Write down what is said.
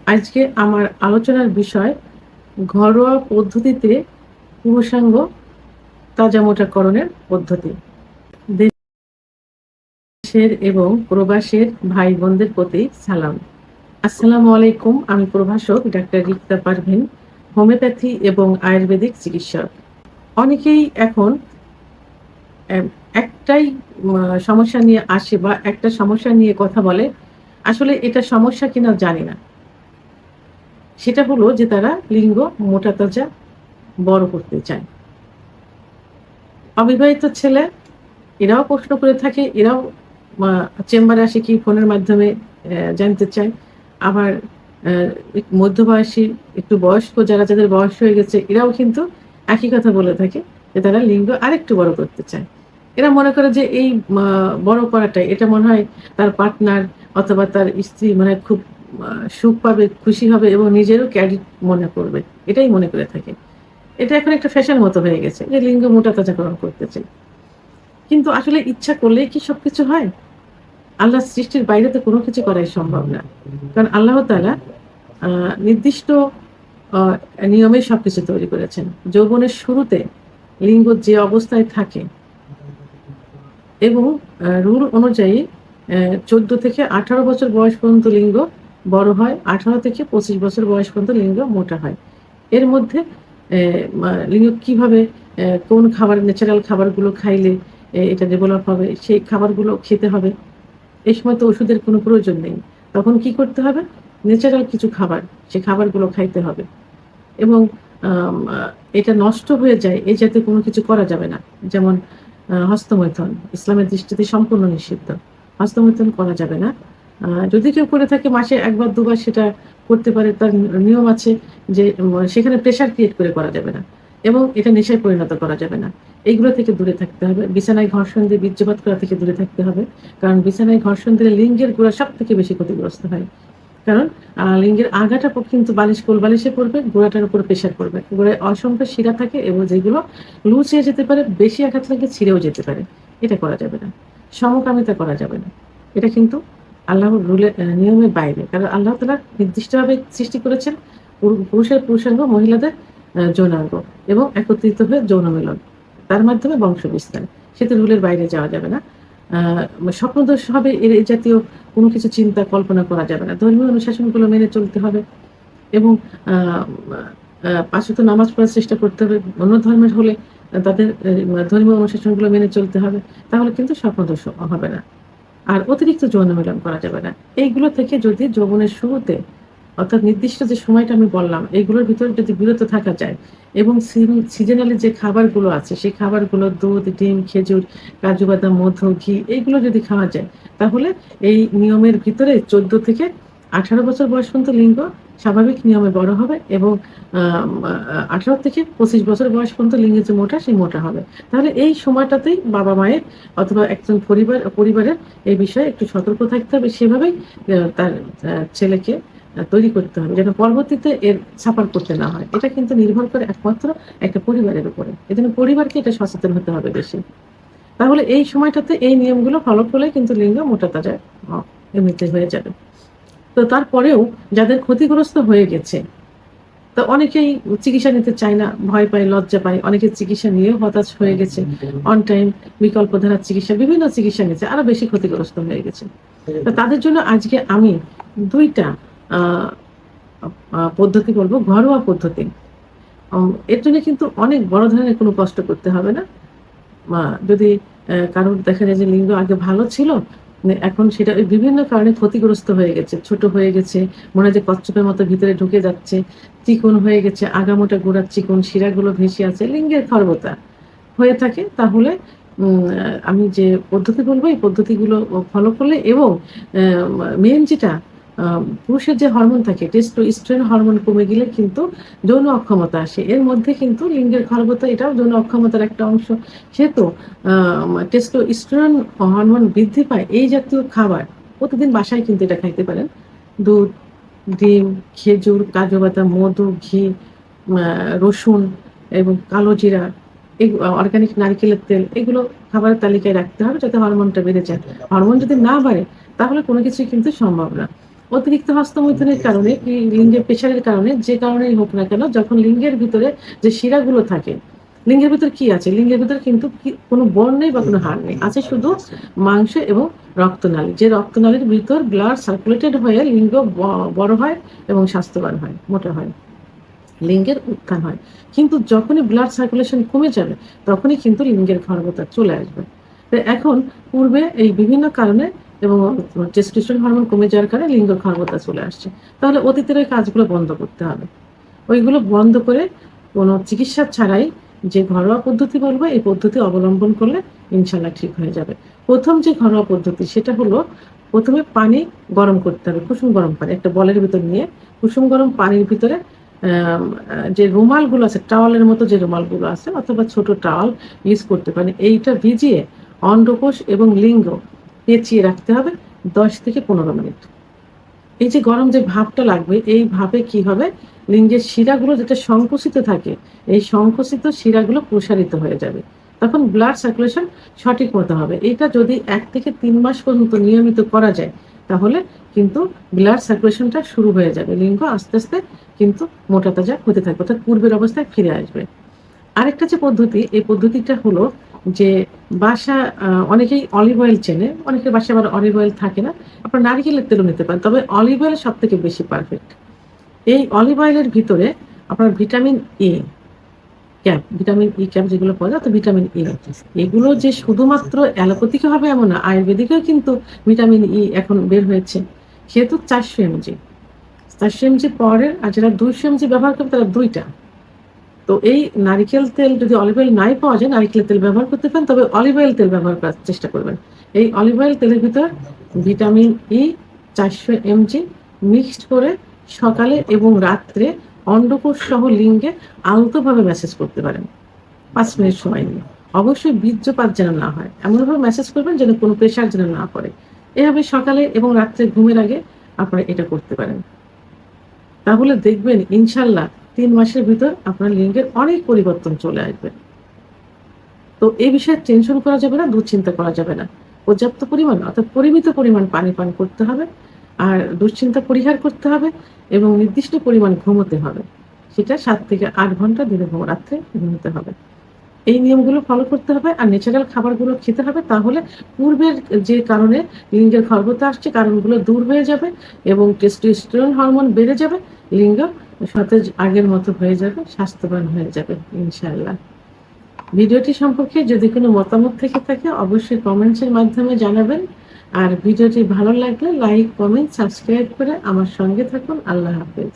আজকে আমার আলোচনার বিষয় ঘরোয়া পদ্ধতিতে পুরুষাঙ্গ তাজামোটাকরণের পদ্ধতি। দেশের এবং প্রবাসের ভাই বোনদের প্রতি সালাম। আসসালামু আলাইকুম। আমি প্রভাষক ডাক্তার রিক্তা পারভিন, হোমিওপ্যাথি এবং আয়ুর্বেদিক চিকিৎসক। অনেকেই এখন একটাই সমস্যা নিয়ে আসে বা একটা সমস্যা নিয়ে কথা বলে। আসলে এটা সমস্যা কিনা জানি না। সেটা হলো যে তারা লিঙ্গ মোটা তাজা বড় করতে চায়। অবিবাহিত ছেলে এরাও প্রশ্ন করে থাকে, এরাও চেম্বারে আসে কি ফোনের মাধ্যমে জানতে চায়। আবার মধ্যবয়সী একটু বয়স্ক যাদের বয়স হয়ে গেছে এরাও কিন্তু একই কথা বলে থাকে যে তারা লিঙ্গ আরেকটু বড় করতে চায়। এরা মনে করে যে এই বড় করাটাই এটা মনে হয় তার পার্টনার অথবা তার স্ত্রী মানে খুব সুখ পাবে, খুশি হবে এবং নিজেরও ক্রেডিট মনে করবে। এটাই মনে করে থাকে। এটা এখন একটা ফ্যাশন মতো হয়ে গেছে যে লিঙ্গ মোটা তাজাকরণ করতে চাই। কিন্তু আসলে ইচ্ছা করলেই কি সবকিছু হয়? আল্লাহর সৃষ্টির বাইরে তো কোনো কিছু করাই সম্ভব না। কারণ আল্লাহ তাআলা আ নির্দিষ্ট আ নিয়মে সবকিছু তৈরি করেছেন। যৌবনের শুরুতে লিঙ্গ যে অবস্থায় থাকে এবং রুল অনুযায়ী ১৪ থেকে ১৮ বছর বয়স পর্যন্ত লিঙ্গ বড় হয়। ১৮ থেকে ২৫ বছর বয়স পর্যন্ত লিঙ্গ মোটা হয়। এর মধ্যে লিঙ্গ কিভাবে কোন খাবার ন্যাচারাল খাবারগুলো খাইলে এটা ডেভেলপ হবে, সেই খাবারগুলো খেতে হবে। এই সময় তো ওষুধের কোনো প্রয়োজন নেই। তখন কি করতে হবে? ন্যাচারাল কিছু খাবার, সে খাবারগুলো খাইতে হবে এবং আম আ এটা নষ্ট হয়ে যায় এই জাতীয় কোনো কিছু করা যাবে না। যেমন হস্তমৈথুন ইসলামের দৃষ্টিতে সম্পূর্ণ নিষিদ্ধ। হস্তমৈথুন করা যাবে না। যদি কেউ করে থাকে মাসে ১ বার ২ বার সেটা করতে পারে। তার নিয়ম আছে যে সেখানে প্রেশার ক্রিয়েট করে করা যাবে না এবং এটা নেশায় পরিণত করা যাবে না। এইগুলো থেকে দূরে থাকতে হবে। বিছানায় ঘর্ষণ দিয়ে বীর্যপাত করা থেকে দূরে থাকতে হবে। কারণ বিছানায় ঘর্ষণ দিলে লিঙ্গের গোড়া সবথেকে বেশি ক্ষতিগ্রস্ত হয়। কারণ লিঙ্গের আগাটা কিন্তু কোল বালিশে পড়বে, গোড়াটার উপরে প্রেশার পড়বে। গোড়ায় অসংখ্য শিরা থাকে এবং যেগুলো লুজ হয়ে যেতে পারে, বেশি আঘাত লাগলে ছিঁড়েও যেতে পারে। এটা করা যাবে না। সমকামিতা করা যাবে না। এটা কিন্তু আল্লাহর নিয়মের বাইরে। কারণ আল্লাহ তাআলা নির্দিষ্টভাবে সৃষ্টি করেছেন পুরুষের পুরুষাঙ্গ, মহিলাদের যৌনাঙ্গ এবং একত্রিত হয়ে যৌন মিলন। তার মাধ্যমে বংশ বিস্তার। সে তো রুলের বাইরে যাওয়া যাবে না। আ স্বপ্নদোষ হবে এই জাতীয় কোনো কিছু চিন্তা কল্পনা করা যাবে না। ধর্মীয় অনুশাসনগুলো মেনে চলতে হবে এবং আ আ ৫ ওয়াক্ত নামাজ পড়ার চেষ্টা করতে হবে। অন্য ধর্মের হলে তাদের ধর্মীয় অনুশাসনগুলো মেনে চলতে হবে। তাহলে কিন্তু স্বপ্নদোষ হবে না। আর অতিরিক্ত যৌন মিলন করা যাবে না। এইগুলো থেকে যদি যৌবনের শুরুতে অর্থাৎ নির্দিষ্ট যে সময়টা আমি বললাম, এগুলোর ভিতরে যদি বিরত থাকা যায় এবং সিজনালি যে খাবারগুলো আছে, সেই খাবারগুলো দুধ, ডিম, খেজুর, কাজু বাদাম, মধু, ঘি এইগুলো যদি খাওয়া যায়, তাহলে এই নিয়মের ভিতরে ১৪ থেকে ১৮ বছর বয়স পর্যন্ত লিঙ্গ স্বাভাবিক নিয়মে বড় হবে এবং আম আ ১৮ থেকে ২৫ বছর বয়স পর্যন্ত লিঙ্গের যে মোটা, সেই মোটা হবে। তাহলে এই সময়টাতেই বাবা-মায়ের অথবা একজন পরিবারের এই বিষয়ে একটু সতর্ক থাকতে হবে। সেভাবেই তার ছেলেকে তৈরি করতে হবে যেন পরবর্তীতে এর সাফার করতে না হয়। এটা কিন্তু নির্ভর করে একমাত্র একটা পরিবারের উপরে। এজন্য পরিবারকে এটা সচেতন হতে হবে বেশি। তাহলে এই সময়টাতে এই নিয়মগুলো ফলো করলে কিন্তু লিঙ্গ মোটা তাজা অ এমনিতে হয়ে যাবে। তো তারপরেও যাদের ক্ষতিগ্রস্ত হয়ে গেছে, তো অনেকেই চিকিৎসা নিতে চায় না, ভয় পায়, লজ্জা পায়। অনেকে চিকিৎসা নিয়েও হতাশ হয়ে গেছে। অন টাইম বিকল্পধারার চিকিৎসা, বিভিন্ন চিকিৎসা নিচ্ছে, আরো বেশি ক্ষতিগ্রস্ত হয়ে গেছে। তো তাদের জন্য আজকে আমি ২ টা আ পদ্ধতি বলব, ঘরোয়া পদ্ধতি। এর জন্য কিন্তু অনেক বড় ধরনের কোনো কষ্ট করতে হবে না। মা যদি কারোর দেখা যায় যে লিঙ্গ আগে ভালো ছিল, এখন সেটা ওই বিভিন্ন কারণে ক্ষতিগ্রস্ত হয়ে গেছে। ছোট হয়ে গেছে, মনে হয় যে কচ্ছপের মতো ভিতরে ঢুকে যাচ্ছে, চিকন হয়ে গেছে, আগামোটা গোড়ার চিকন, শিরাগুলো ভেসে আছে, লিঙ্গের খর্বতা হয়ে থাকে, তাহলে আমি যে পদ্ধতি বলব এই পদ্ধতিগুলো ফলো করলে এবং মেইন যেটা আ পুরুষের যে হরমোন থাকে টেস্টোস্টেরন হরমোন কমে গেলে কিন্তু যৌন অক্ষমতা আসে। এর মধ্যে কিন্তু লিঙ্গের খর্বতা এটাও যৌন অক্ষমতার একটা অংশ। সেহেতু আ টেস্টোস্টেরন হরমোন বৃদ্ধি পায় এই জাতীয় খাবার প্রতিদিন বাসায় কিন্তু এটা খাইতে পারেন। দুধ, ডিম, খেজুর, কাজু বাদাম, মধু, ঘি, আ রসুন এবং কালো জিরা, অর্গানিক নারকেলের তেল এগুলো খাবারের তালিকায় রাখতে হবে যাতে হরমোনটা বেড়ে যায়। হরমোন যদি না বাড়ে তাহলে কোনো কিছুই কিন্তু সম্ভব না। অতিরিক্ত হস্তমৈথুনের কারণে কি লিঙ্গের প্রেশারের কারণে যে কারণেই হোক না কেন, যখন লিঙ্গের ভিতরে যে শিরাগুলো থাকে, লিঙ্গের ভিতরে কি আছে? লিঙ্গের ভিতরে কিন্তু কোনো বন নেই বা কোনো হাড় নেই, আছে শুধু মাংস এবং রক্তনালী। যে রক্তনালীর ভিতর ব্লাড সার্কুলেটেড হয়ে লিঙ্গ বড় হয় এবং স্বাস্থ্যবান হয়, মোটা হয়, লিঙ্গের উত্থান হয়। কিন্তু যখনই ব্লাড সার্কুলেশন কমে যাবে তখনই কিন্তু লিঙ্গের খর্বতা চলে আসবে। তো এখন পূর্বে এই বিভিন্ন কারণে এবং টেস্টোস্টেরন হরমোন কমে যাওয়ার কারণে লিঙ্গ খর্বতা চলে আসছে। তাহলে অতীতের ওই কাজগুলো বন্ধ করতে হবে। ওইগুলো বন্ধ করে কোনো চিকিৎসা ছাড়াই যে ঘরোয়া পদ্ধতি বলবো, এই পদ্ধতি অবলম্বন করলে ইনশাল্লাহ ঠিক হয়ে যাবে। প্রথম যে ঘরোয়া পদ্ধতি সেটা হলো, প্রথমে পানি গরম করতে হবে, কুসুম গরম পানি একটা বলের ভিতর নিয়ে কুসুম গরম পানির ভিতরে যে রুমালগুলো আছে, টাওয়ালের মতো যে রুমালগুলো আছে অথবা ছোট টাওয়াল ইউজ করতে পারেন, এইটা ভিজিয়ে অন্ডকোষ এবং লিঙ্গ পেঁচিয়ে রাখতে হবে 10 থেকে 15 মিনিট। এই যে গরম যে ভাপটা লাগবে, এই ভাপে কি হবে, লিঙ্গের শিরাগুলো যেটা সংকুচিত থাকে, এই সংকুচিত শিরাগুলো প্রসারিত হয়ে যাবে, তখন ব্লাড সার্কুলেশন সঠিক মতো হবে। এটা যদি 1 থেকে 3 মাস পর্যন্ত নিয়মিত করা যায় তাহলে কিন্তু ব্লাড সার্কুলেশনটা শুরু হয়ে যাবে, লিঙ্গ আস্তে আস্তে কিন্তু মোটা তাজা হতে থাকবে, অর্থাৎ পূর্বের অবস্থায় ফিরে আসবে। আরেকটা যে পদ্ধতি, এই পদ্ধতিটা হলো যে বাসা অনেকেই অলিভ অয়েল চেনে, অনেকের বাসায় আবার অলিভ অয়েল থাকে না, আপনার নারিকেলের তেলও নিতে পারেন, তবে অলিভ অয়েল সব থেকে বেশি পারফেক্ট। এই অলিভ অয়েলের ভিতরে আপনার vitamin A cap, vitamin E cap যেগুলো পাওয়া যায়, তো ভিটামিন ই, এগুলো যে শুধুমাত্র অ্যালোপ্যাথিকে হবে এমন না, আয়ুর্বেদিকেও কিন্তু ভিটামিন ই এখন বের হয়েছে। সেহেতু 400 mg, 400 mg পরে, আর যারা 200 mg ব্যবহার করবে তারা 2টা। তো এই নারিকেল তেল, যদি অলিভ অয়েল নাই পাওয়া যায় নারিকেল তেল ব্যবহার করতে পারেন, তবে অলিভ অয়েল তেল ব্যবহার করার চেষ্টা করবেন। এই অলিভ অয়েল তেলের ভিতর ভিটামিন ই 400 mg মিক্সড করে সকালে এবং রাত্রে অন্ডকোষ সহ লিঙ্গে আলতোভাবে ম্যাসেজ করতে পারেন 5 মিনিট সময় নিয়ে। অবশ্যই বীর্যপাত যেন না হয়, এমনভাবে ম্যাসেজ করবেন যেন কোনো প্রেশার যেন না পড়ে। এভাবে সকালে এবং রাত্রে ঘুমের আগে আপনারা এটা করতে পারেন। তাহলে দেখবেন ইনশাল্লাহ 3 মাসের ভিতর আপনার লিঙ্গের অনেক পরিবর্তন চলে আসবে। তো এই বিষয়ে টেনশন করা যাবে না, দুশ্চিন্তা করা যাবে না। পর্যাপ্ত পরিমাণ অর্থাৎ পরিমিত পরিমাণ পানি পান করতে হবে, আর দুশ্চিন্তা পরিহার করতে হবে এবং নির্দিষ্ট পরিমাণ ঘুমোতে হবে। সেটা 7 থেকে 8 ঘন্টা দিনে রাত্রে ঘুমোতে হবে। এই নিয়মগুলো ফলো করতে হবে আর ন্যাচারাল খাবারগুলো খেতে হবে। তাহলে পূর্বের যে কারণে লিঙ্গের খর্বতা আসছে কারণগুলো দূর হয়ে যাবে এবং টেস্টোস্টেরন হরমোন বেড়ে যাবে, লিঙ্গ সতেজ আগের মতো হয়ে যাবে, স্বাস্থ্যবান হয়ে যাবে ইনশাআল্লাহ। ভিডিওটি সম্পর্কে যদি কোনো মতামত থেকে থাকে অবশ্যই কমেন্টসের মাধ্যমে জানাবেন। আর ভিডিওটি ভালো লাগলে লাইক, কমেন্ট, সাবস্ক্রাইব করে আমার সঙ্গে থাকুন। আল্লাহ হাফেজ।